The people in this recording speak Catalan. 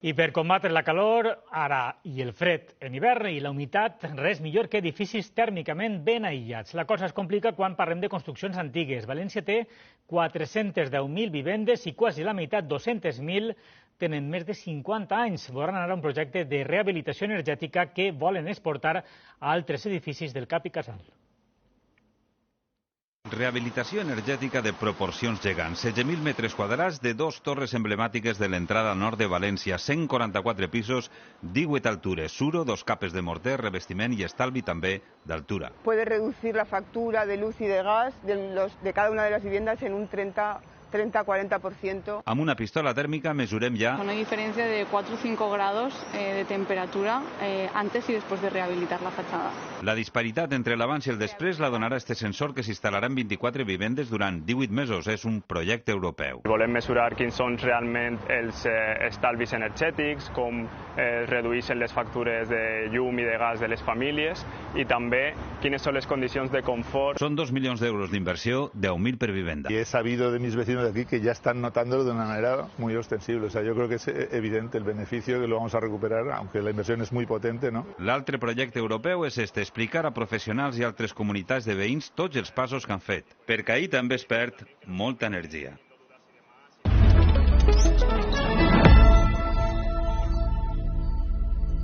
I per combatre la calor, ara i el fred en hivern i la humitat, res millor que edificis tèrmicament ben aïllats. La cosa es complica quan parlem de construccions antigues. València té 410.000 vivendes i quasi la meitat, 200.000, tenen més de 50 anys. Volen anar a un projecte de rehabilitació energètica que volen exportar a altres edificis del Cap i Casal. Rehabilitació energètica de proporcions gegants. 16.000 metres quadrats de dos torres emblemàtiques de l'entrada nord de València, 144 pisos, 18 altures, suro, 2 capes de morter, revestiment i estalvi també d'altura. Puede reducir la factura de luz y de gas de cada una de las viviendas en un 30-40%. Amb una pistola tèrmica mesurem ja una diferencia de 4 o 5 grados de temperatura antes y después de rehabilitar la fachada. La disparitat entre l'abans i el després la donarà este sensor que s'instal·larà en 24 vivendes durant 18 mesos. És un projecte europeu. Volem mesurar quins són realment els estalvis energètics, com redueixen les factures de llum i de gas de les famílies i també quines són les condicions de confort. Són 2 milions d'euros d'inversió, 10.000 per vivenda. Y he sabido de mis vecinos de aquí que ya están notándolo de una manera muy ostensible. O sea, yo creo que es evidente el beneficio que lo vamos a recuperar, aunque la inversión es muy potente, ¿no? L'altre projecte europeu és explicar a professionals i altres comunitats de veïns tots els passos que han fet, perquè ahir també es perd molta energia.